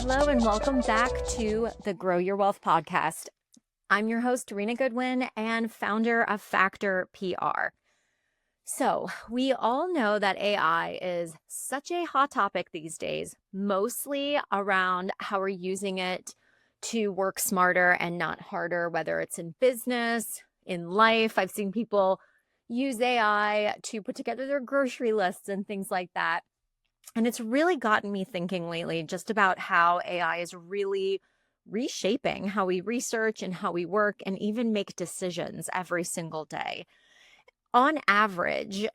Hello, and welcome back to the Grow Your Wealth podcast. I'm your host, Rena Goodwin, and founder of FACTEUR PR. So, we all know that AI is such a hot topic these days, mostly around how we're using it to work smarter and not harder, whether it's in business, in life. I've seen people use AI to put together their grocery lists and things like that. And it's really gotten me thinking lately just about how AI is really reshaping how we research and how we work and even make decisions every single day. On average,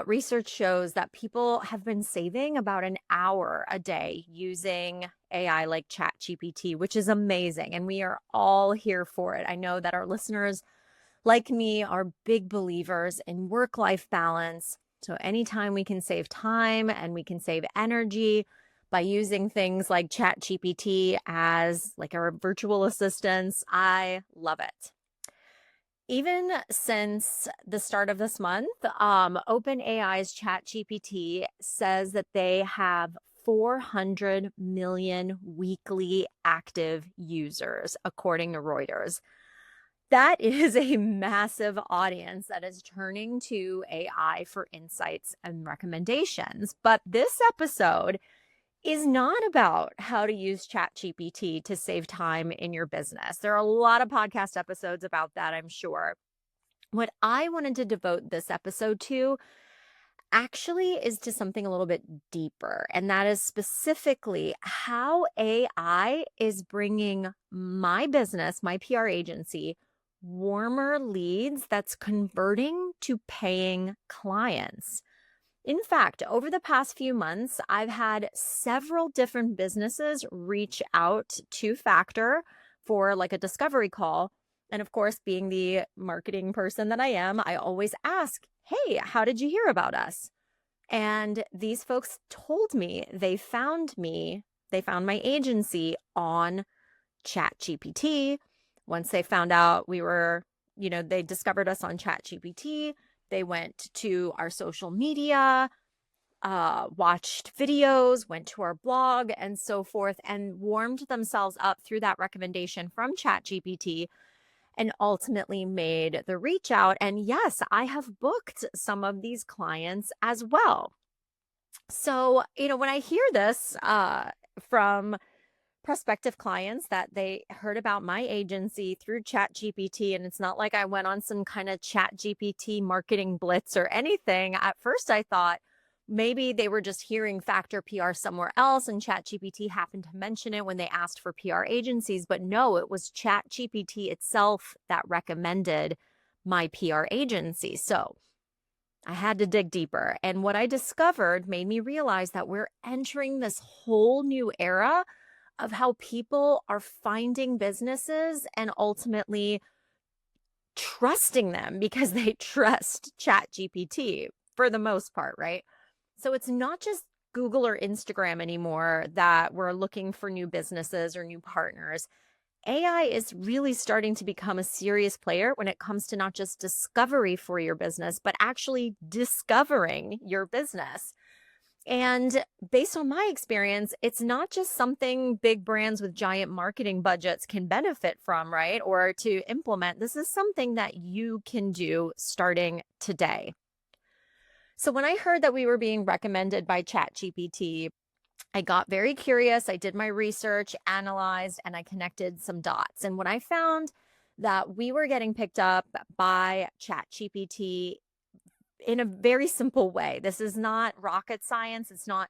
research shows that people have been saving about an hour a day using AI like ChatGPT, which is amazing. And we are all here for it. I know that our listeners, like me, are big believers in work-life balance. So anytime we can save time and we can save energy by using things like ChatGPT as like our virtual assistants, I love it. Even since the start of this month, OpenAI's ChatGPT says that they have 400 million weekly active users, according to Reuters. That is a massive audience that is turning to AI for insights and recommendations. But this episode is not about how to use ChatGPT to save time in your business. There are a lot of podcast episodes about that, I'm sure. What I wanted to devote this episode to actually is to something a little bit deeper, and that is specifically how AI is bringing my business, my PR agency, warmer leads that's converting to paying clients. In fact, over the past few months, I've had several different businesses reach out to FACTEUR for like a discovery call. And of course, being the marketing person that I am, I always ask, hey, how did you hear about us? And these folks told me they found my agency on ChatGPT. Once they found out they discovered us on ChatGPT, they went to our social media, watched videos, went to our blog, and so forth, and warmed themselves up through that recommendation from ChatGPT and ultimately made the reach out. And yes, I have booked some of these clients as well. So, when I hear this from prospective clients that they heard about my agency through ChatGPT, and it's not like I went on some kind of ChatGPT marketing blitz or anything. At first, I thought maybe they were just hearing FACTEUR PR somewhere else, and ChatGPT happened to mention it when they asked for PR agencies. But no, it was ChatGPT itself that recommended my PR agency. So I had to dig deeper. And what I discovered made me realize that we're entering this whole new era of how people are finding businesses and ultimately trusting them because they trust ChatGPT for the most part, right? So it's not just Google or Instagram anymore that we're looking for new businesses or new partners. AI is really starting to become a serious player when it comes to not just discovery for your business, but actually discovering your business. And based on my experience, it's not just something big brands with giant marketing budgets can benefit from, right? Or to implement. This is something that you can do starting today. So when I heard that we were being recommended by ChatGPT, I got very curious. I did my research, analyzed, and I connected some dots. And when I found that we were getting picked up by ChatGPT in a very simple way. This is not rocket science. It's not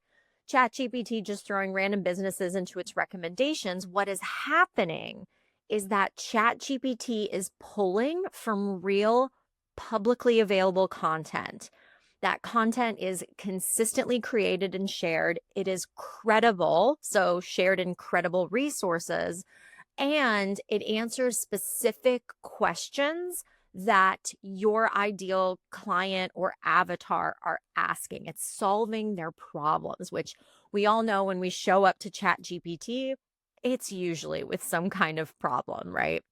ChatGPT just throwing random businesses into its recommendations. What is happening is that ChatGPT is pulling from real publicly available content. That content is consistently created and shared. It is credible, so shared in credible resources, and it answers specific questions that your ideal client or avatar are asking. It's solving their problems, which we all know when we show up to ChatGPT, it's usually with some kind of problem, right?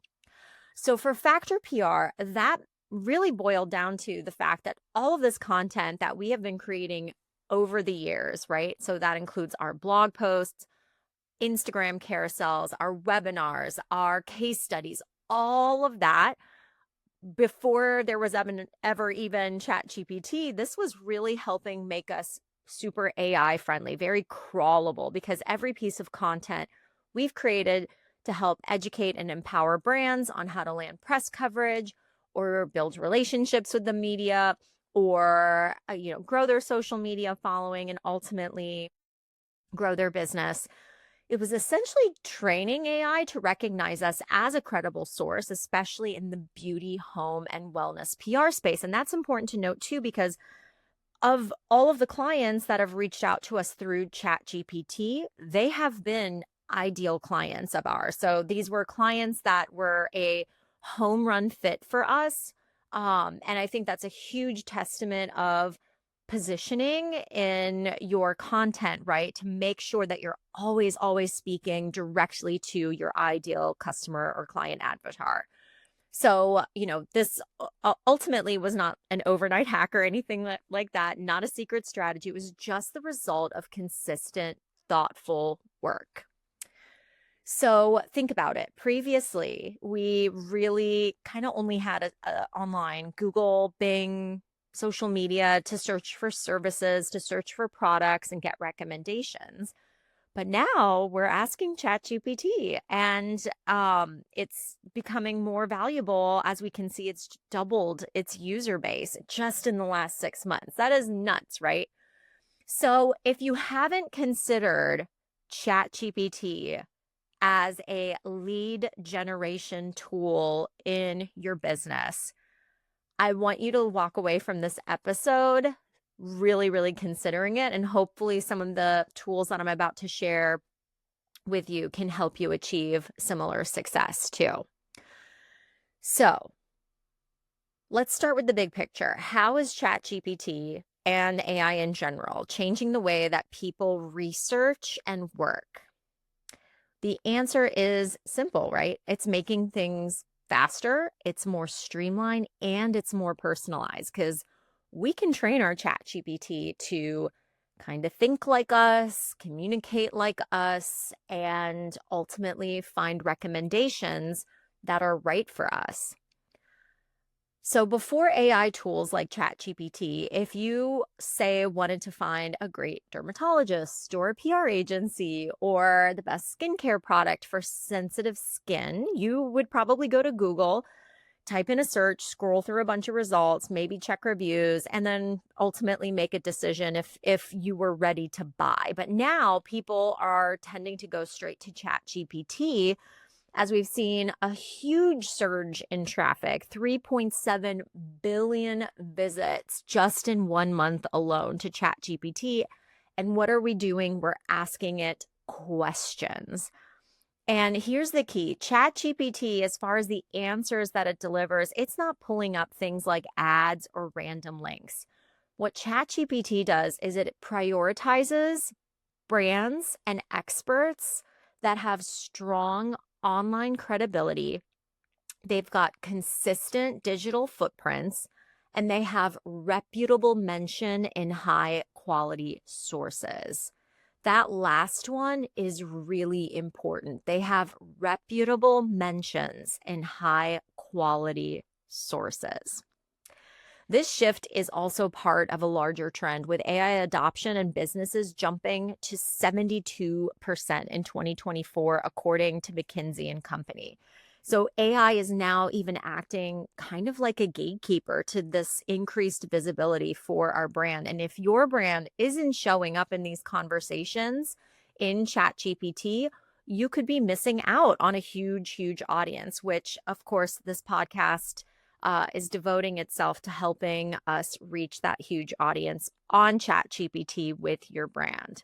So for FACTEUR PR, that really boiled down to the fact that all of this content that we have been creating over the years, right? So that includes our blog posts, Instagram carousels, our webinars, our case studies, all of that, before there was ever even ChatGPT, this was really helping make us super AI friendly, very crawlable, because every piece of content we've created to help educate and empower brands on how to land press coverage or build relationships with the media, or grow their social media following and ultimately grow their business. It was essentially training AI to recognize us as a credible source, especially in the beauty, home, and wellness PR space. And that's important to note too, because of all of the clients that have reached out to us through ChatGPT, they have been ideal clients of ours. So these were clients that were a home run fit for us. And I think that's a huge testament of positioning in your content, right? To make sure that you're always, always speaking directly to your ideal customer or client avatar. So, this ultimately was not an overnight hack or anything like that, not a secret strategy. It was just the result of consistent, thoughtful work. So think about it. Previously, we really kind of only had a online Google, Bing, social media to search for services, to search for products and get recommendations. But now we're asking ChatGPT, and it's becoming more valuable. As we can see, it's doubled its user base just in the last 6 months. That is nuts, right? So if you haven't considered ChatGPT as a lead generation tool in your business, I want you to walk away from this episode really, really considering it. And hopefully some of the tools that I'm about to share with you can help you achieve similar success too. So let's start with the big picture. How is ChatGPT and AI in general changing the way that people research and work? The answer is simple, right? It's making things faster, it's more streamlined, and it's more personalized, because we can train our ChatGPT to kind of think like us, communicate like us, and ultimately find recommendations that are right for us. So before AI tools like ChatGPT, if you say wanted to find a great dermatologist or a PR agency or the best skincare product for sensitive skin, you would probably go to Google, type in a search, scroll through a bunch of results, maybe check reviews, and then ultimately make a decision if you were ready to buy. But now people are tending to go straight to ChatGPT, as we've seen a huge surge in traffic, 3.7 billion visits just in 1 month alone to ChatGPT. And what are we doing? We're asking it questions. And here's the key. ChatGPT, as far as the answers that it delivers, it's not pulling up things like ads or random links. What ChatGPT does is it prioritizes brands and experts that have strong online credibility. They've got consistent digital footprints, and they have reputable mention in high quality sources. That last one is really important. They have reputable mentions in high quality sources. This shift is also part of a larger trend, with AI adoption and businesses jumping to 72% in 2024, according to McKinsey and Company. So AI is now even acting kind of like a gatekeeper to this increased visibility for our brand. And if your brand isn't showing up in these conversations in ChatGPT, you could be missing out on a huge, huge audience, which, of course, this podcast is devoting itself to helping us reach that huge audience on ChatGPT with your brand.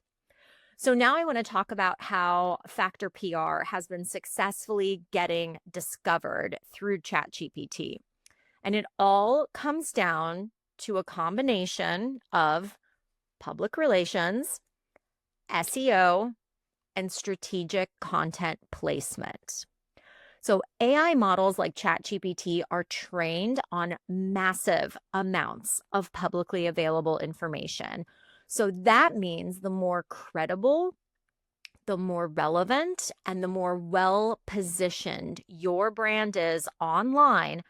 So now I want to talk about how FACTEUR PR has been successfully getting discovered through ChatGPT. And it all comes down to a combination of public relations, SEO, and strategic content placement. So AI models like ChatGPT are trained on massive amounts of publicly available information. So that means the more credible, the more relevant and the more well-positioned your brand is online,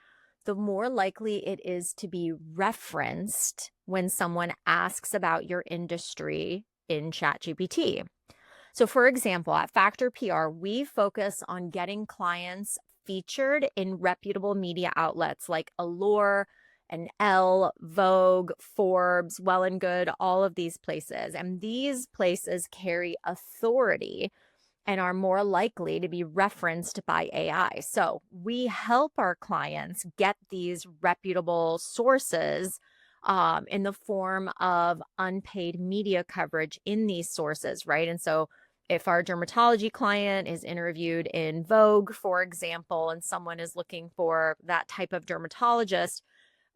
the more likely it is to be referenced when someone asks about your industry in ChatGPT. So for example, at Factor PR, we focus on getting clients featured in reputable media outlets like Allure and Elle, Vogue, Forbes, Well and Good, all of these places. And these places carry authority and are more likely to be referenced by AI. So we help our clients get these reputable sources in the form of unpaid media coverage in these sources, right? And so if our dermatology client is interviewed in Vogue, for example, and someone is looking for that type of dermatologist,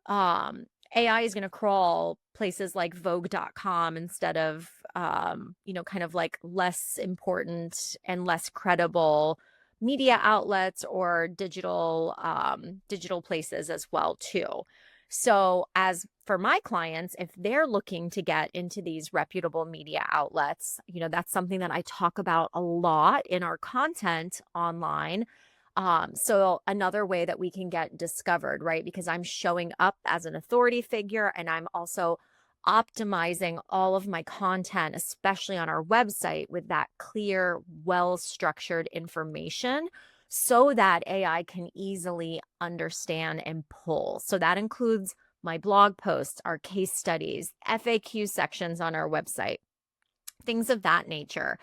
AI is going to crawl places like Vogue.com instead of, kind of like less important and less credible media outlets or digital places as well too. So as for my clients, if they're looking to get into these reputable media outlets, that's something that I talk about a lot in our content online. So another way that we can get discovered, right? Because I'm showing up as an authority figure and I'm also optimizing all of my content, especially on our website, with that clear, well-structured information so that AI can easily understand and pull. So that includes my blog posts, our case studies, FAQ sections on our website, things of that nature.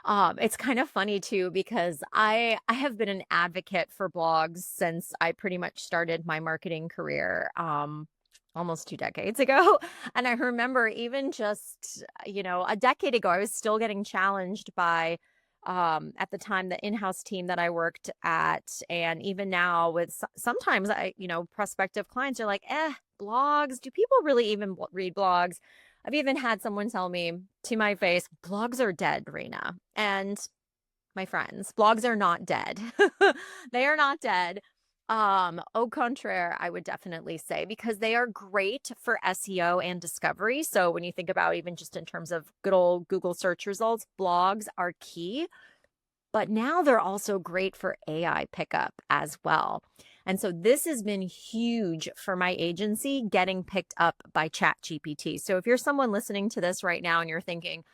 It's kind of funny too, because I have been an advocate for blogs since I pretty much started my marketing career, almost 2 decades ago. And I remember even just, a decade ago, I was still getting challenged by, at the time, the in-house team that I worked at. And even now with sometimes prospective clients are like, blogs, do people really even read blogs? I've even had someone tell me to my face, blogs are dead, Rena. And my friends, blogs are not dead. They are not dead. Au contraire, I would definitely say, because they are great for SEO and discovery. So when you think about even just in terms of good old Google search results, blogs are key. But now they're also great for AI pickup as well. And so this has been huge for my agency getting picked up by ChatGPT. So if you're someone listening to this right now and you're thinking,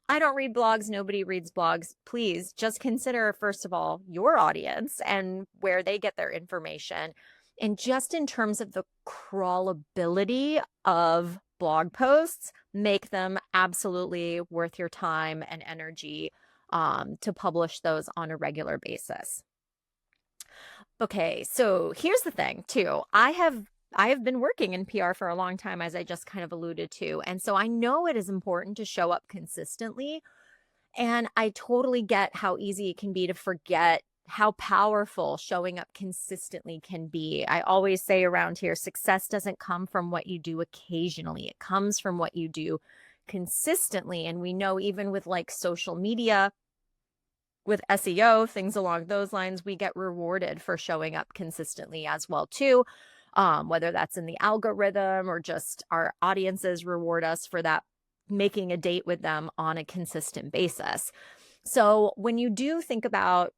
I don't read blogs, nobody reads blogs, please just consider, first of all, your audience and where they get their information. And just in terms of the crawlability of blog posts, make them absolutely worth your time and energy to publish those on a regular basis. Okay, so here's the thing too. I have been working in PR for a long time, as I just kind of alluded to. And so I know it is important to show up consistently. And I totally get how easy it can be to forget how powerful showing up consistently can be. I always say around here, success doesn't come from what you do occasionally. It comes from what you do consistently. And we know even with like social media, with SEO, things along those lines, we get rewarded for showing up consistently as well too. Whether that's in the algorithm or just our audiences reward us for that, making a date with them on a consistent basis. So when you do think about,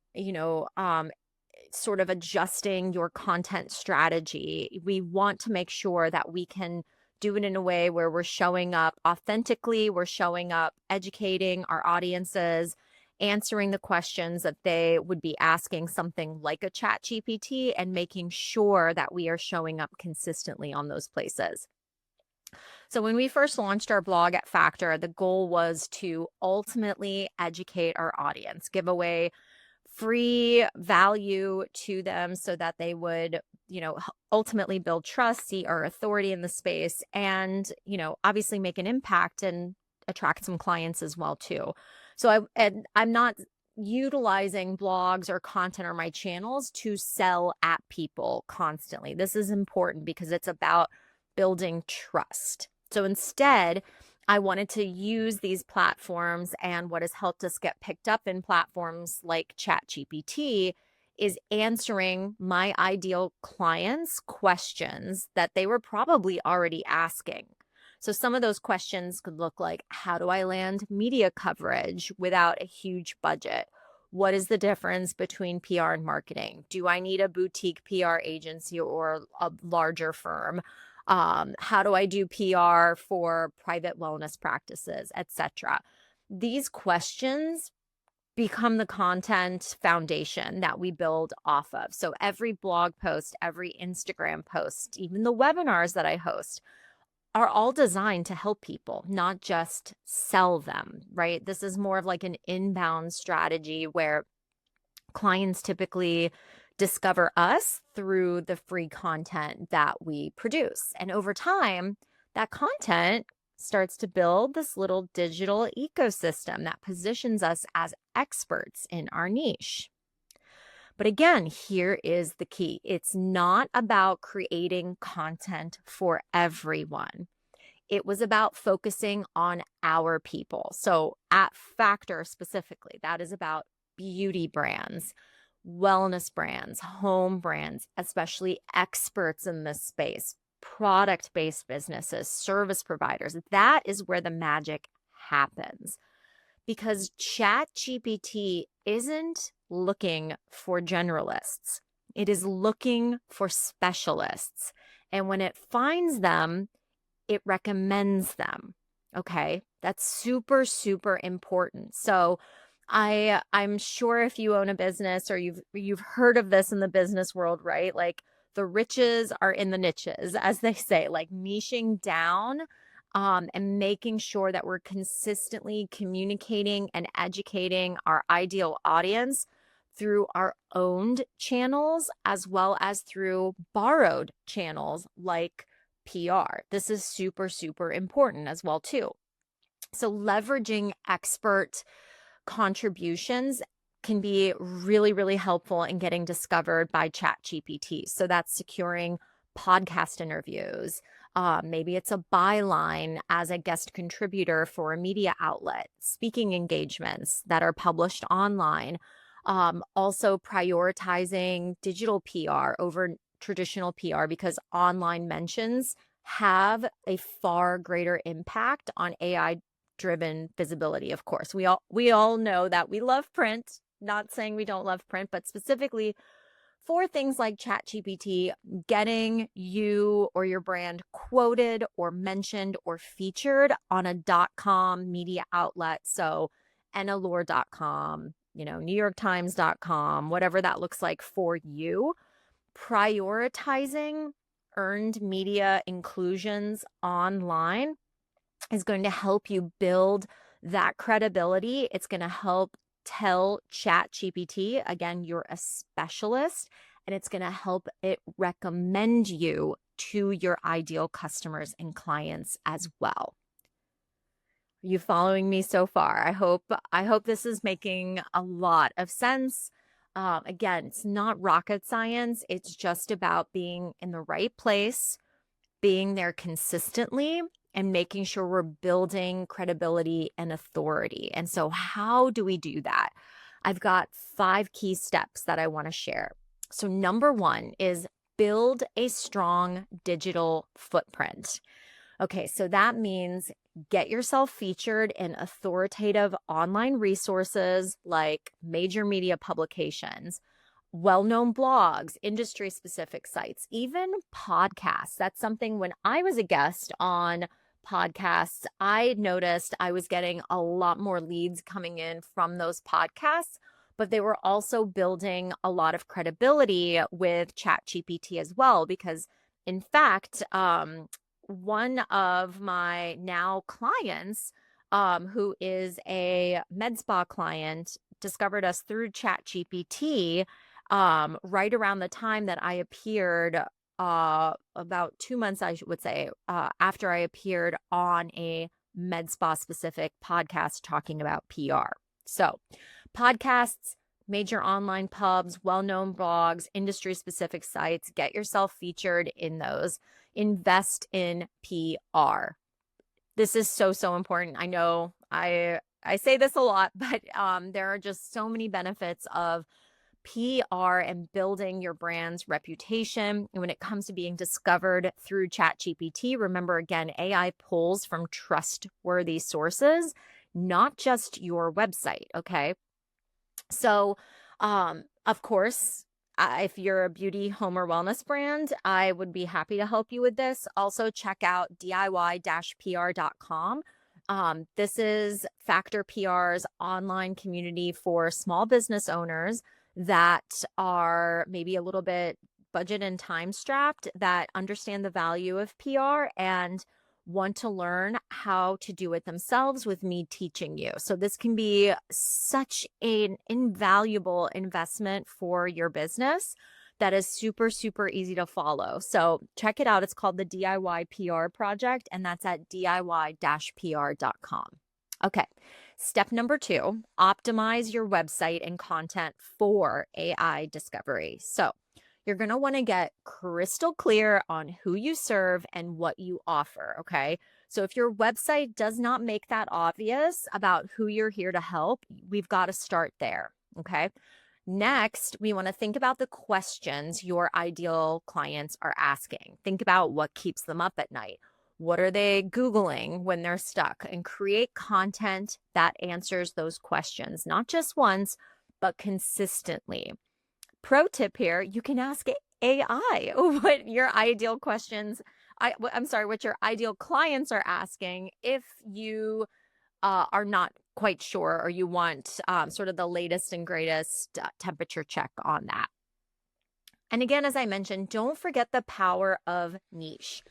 sort of adjusting your content strategy, we want to make sure that we can do it in a way where we're showing up authentically, we're showing up educating our audiences, answering the questions that they would be asking something like a ChatGPT, and making sure that we are showing up consistently on those places. So when we first launched our blog at Factor, the goal was to ultimately educate our audience, give away free value to them so that they would, ultimately build trust, see our authority in the space, and, obviously make an impact and attract some clients as well too. So I'm not utilizing blogs or content or my channels to sell at people constantly. This is important because it's about building trust. So instead, I wanted to use these platforms, and what has helped us get picked up in platforms like ChatGPT is answering my ideal clients' questions that they were probably already asking. So some of those questions could look like, how do I land media coverage without a huge budget? What is the difference between PR and marketing? Do I need a boutique PR agency or a larger firm? How do I do PR for private wellness practices, etc.? These questions become the content foundation that we build off of. So every blog post, every Instagram post, even the webinars that I host are all designed to help people, not just sell them, right? This is more of like an inbound strategy where clients typically discover us through the free content that we produce. And over time, that content starts to build this little digital ecosystem that positions us as experts in our niche. But again, here is the key. It's not about creating content for everyone. It was about focusing on our people. So at Factor specifically, that is about beauty brands, wellness brands, home brands, especially experts in this space, product-based businesses, service providers. That is where the magic happens, because ChatGPT isn't looking for generalists. It is looking for specialists. And when it finds them, it recommends them. Okay, that's super, super important. So I'm sure if you own a business or you've heard of this in the business world, right? Like the riches are in the niches, as they say, like niching down and making sure that we're consistently communicating and educating our ideal audience through our owned channels as well as through borrowed channels like PR. This is super, super important as well too. So leveraging expert contributions can be really, really helpful in getting discovered by ChatGPT. So that's securing podcast interviews. Maybe it's a byline as a guest contributor for a media outlet, speaking engagements that are published online. Also prioritizing digital PR over traditional PR because online mentions have a far greater impact on AI driven visibility. Of course, we all know that we love print, not saying we don't love print, but specifically for things like ChatGPT, getting you or your brand quoted or mentioned or featured on a .com media outlet. So NLore.com, NewYorkTimes.com, whatever that looks like for you. Prioritizing earned media inclusions online is going to help you build that credibility. It's going to help tell ChatGPT, again, you're a specialist, and it's going to help it recommend you to your ideal customers and clients as well. Are you following me so far? I hope this is making a lot of sense. Again, it's not rocket science. It's just about being in the right place, being there consistently, and making sure we're building credibility and authority. And so how do we do that? I've got 5 key steps that I want to share. So number 1 is build a strong digital footprint. Okay, so that means get yourself featured in authoritative online resources like major media publications, well-known blogs, industry-specific sites, even podcasts. That's something when I was a guest on podcasts, I noticed I was getting a lot more leads coming in from those podcasts, but they were also building a lot of credibility with ChatGPT as well, because in fact, one of my now clients, who is a med spa client, discovered us through ChatGPT right around the time that I appeared, about 2 months, I would say, after I appeared on a med spa specific podcast talking about PR. So podcasts, major online pubs, well-known blogs, industry specific sites, get yourself featured in those. Invest in PR. This is so, so important. I know I say this a lot, but there are just so many benefits of PR and building your brand's reputation. And when it comes to being discovered through ChatGPT, remember again, AI pulls from trustworthy sources, not just your website. Okay. So, of course, if you're a beauty, home, or wellness brand, I would be happy to help you with this. Also, check out DIY-PR.com. This is Factor PR's online community for small business owners that are maybe a little bit budget and time strapped, that understand the value of PR and want to learn how to do it themselves with me teaching you. So this can be such an invaluable investment for your business that is super, super easy to follow. So check it out. It's called the DIY PR Project, and that's at DIY-PR.com. Okay, step number 2, optimize your website and content for AI discovery. So you're going to want to get crystal clear on who you serve and what you offer, okay? So if your website does not make that obvious about who you're here to help, we've got to start there, okay? Next, we want to think about the questions your ideal clients are asking. Think about what keeps them up at night. What are they Googling when they're stuck? And create content that answers those questions, not just once, but consistently. Pro tip here, you can ask AI what your ideal questions, what your ideal clients are asking if you are not quite sure or you want sort of the latest and greatest temperature check on that. And again, as I mentioned, don't forget the power of niche.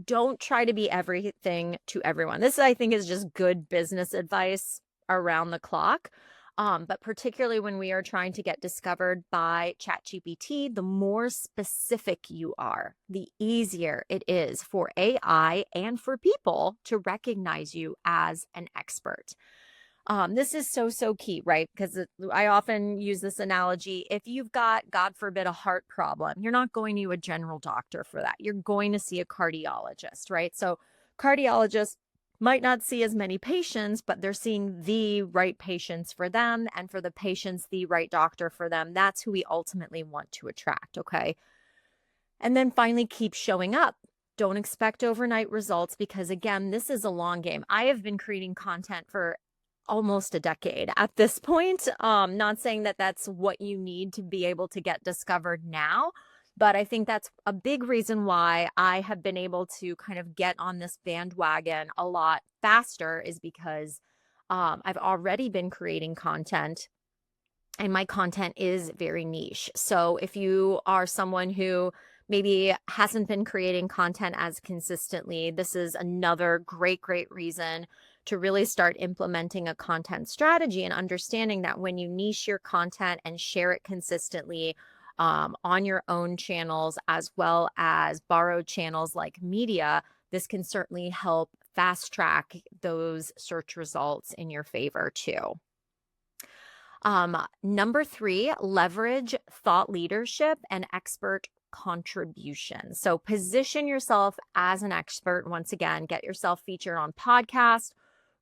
Don't try to be everything to everyone. This, I think, is just good business advice around the clock. But particularly when we are trying to get discovered by ChatGPT, the more specific you are, the easier it is for AI and for people to recognize you as an expert. This is so key, right? Because I often use this analogy. If you've got, God forbid, a heart problem, you're not going to a general doctor for that. You're going to see a cardiologist, right? So cardiologists might not see as many patients, but they're seeing the right patients for them, and for the patients, the right doctor for them. That's who we ultimately want to attract, okay? And then finally, keep showing up. Don't expect overnight results because, again, this is a long game. I have been creating content for almost a decade at this point. Not saying that that's what you need to be able to get discovered now, but I think that's a big reason why I have been able to kind of get on this bandwagon a lot faster, is because I've already been creating content and my content is very niche. So if you are someone who maybe hasn't been creating content as consistently, this is another great reason to really start implementing a content strategy and understanding that when you niche your content and share it consistently on your own channels, as well as borrowed channels like media, this can certainly help fast track those search results in your favor too. Number 3, leverage thought leadership and expert contribution. So position yourself as an expert. Once again, get yourself featured on podcasts,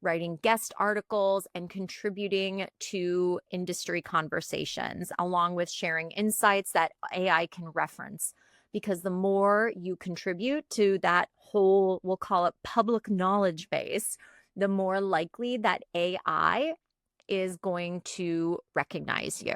writing guest articles, and contributing to industry conversations, along with sharing insights that AI can reference. Because the more you contribute to that whole, we'll call it public knowledge base, the more likely that AI is going to recognize you.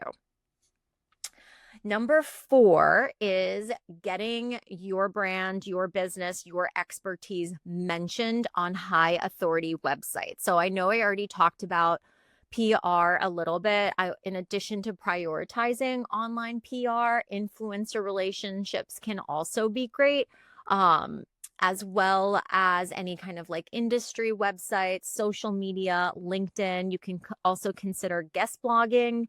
Number 4 is getting your brand, your business, your expertise mentioned on high authority websites. So I know I already talked about PR a little bit. In addition to prioritizing online PR, influencer relationships can also be great. As well as any kind of like industry websites, social media, LinkedIn. You can also consider guest blogging.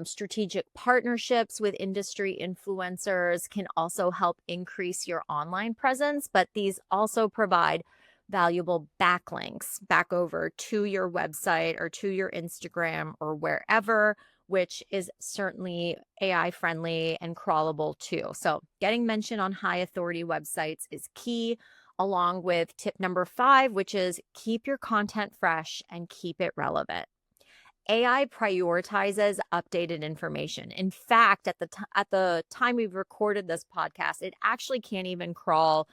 Strategic partnerships with industry influencers can also help increase your online presence, but these also provide valuable backlinks back over to your website or to your Instagram or wherever, which is certainly AI friendly and crawlable too. So getting mentioned on high authority websites is key, along with tip number 5, which is keep your content fresh and keep it relevant. AI prioritizes updated information. In fact, at the time we've recorded this podcast, it actually can't even crawl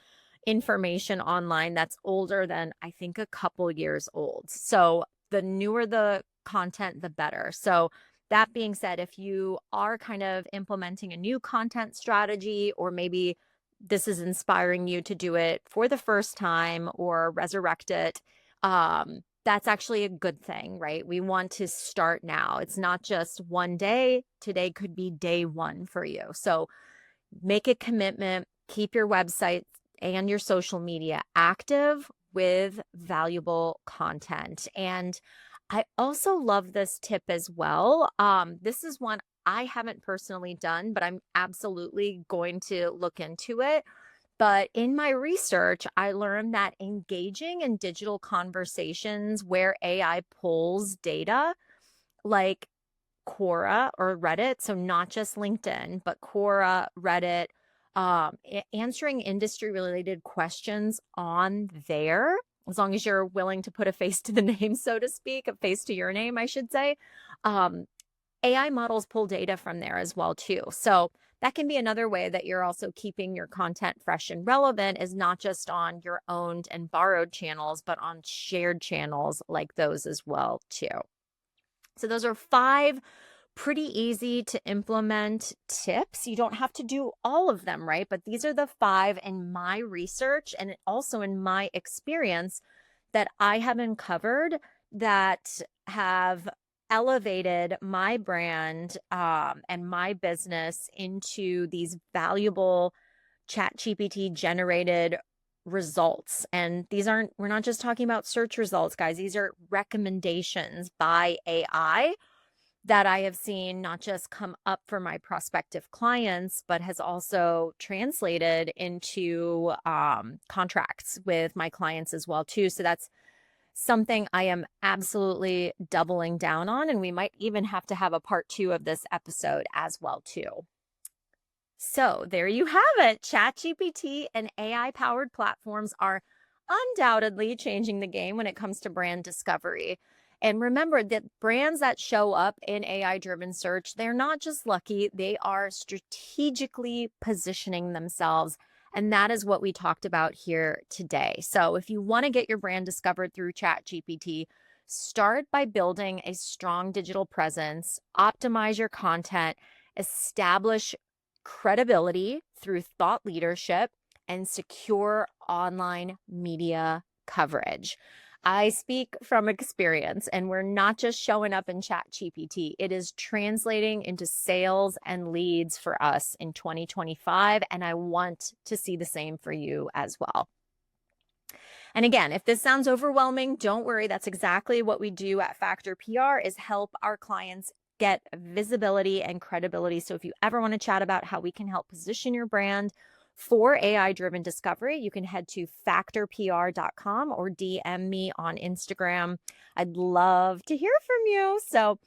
information online that's older than, I think, a couple years old. So the newer the content, the better. So that being said, if you are kind of implementing a new content strategy, or maybe this is inspiring you to do it for the first time or resurrect it, that's actually a good thing, right? We want to start now. It's not just one day. Today could be day one for you. So make a commitment, keep your website and your social media active with valuable content. And I also love this tip as well. This is one I haven't personally done, but I'm absolutely going to look into it. But in my research, I learned that engaging in digital conversations where AI pulls data, like Quora or Reddit, so not just LinkedIn, but Quora, Reddit, answering industry related questions on there, as long as you're willing to put a face to the name, so to speak, a face to your name, I should say. Um, AI models pull data from there as well too. So that can be another way that you're also keeping your content fresh and relevant, is not just on your owned and borrowed channels, but on shared channels like those as well too. So those are 5 pretty easy to implement tips. You don't have to do all of them, right? But these are the 5 in my research and also in my experience that I have uncovered that have elevated my brand and my business into these valuable ChatGPT generated results. And we're not just talking about search results, guys. These are recommendations by AI that I have seen not just come up for my prospective clients, but has also translated into contracts with my clients as well too. So that's something I am absolutely doubling down on, and we might even have to have a part 2 of this episode as well too. So there you have it. ChatGPT and AI-powered platforms are undoubtedly changing the game when it comes to brand discovery. And remember that brands that show up in AI-driven search, they're not just lucky, they are strategically positioning themselves. And that is what we talked about here today. So if you want to get your brand discovered through ChatGPT, start by building a strong digital presence, optimize your content, establish credibility through thought leadership, and secure online media coverage. I speak from experience, and we're not just showing up in ChatGPT. It is translating into sales and leads for us in 2025, and I want to see the same for you as well. And again, if this sounds overwhelming, don't worry. That's exactly what we do at Factor PR, is help our clients get visibility and credibility. So if you ever want to chat about how we can help position your brand for AI-driven discovery, you can head to factorpr.com or DM me on Instagram. I'd love to hear from you. So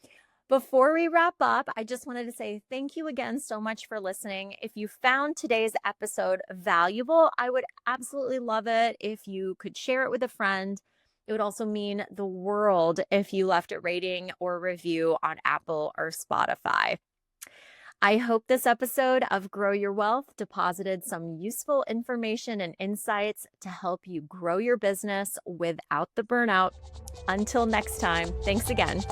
before we wrap up, I just wanted to say thank you again so much for listening. If you found today's episode valuable, I would absolutely love it if you could share it with a friend. It would also mean the world if you left a rating or review on Apple or Spotify. I hope this episode of Grow Your Wealth deposited some useful information and insights to help you grow your business without the burnout. Until next time, thanks again.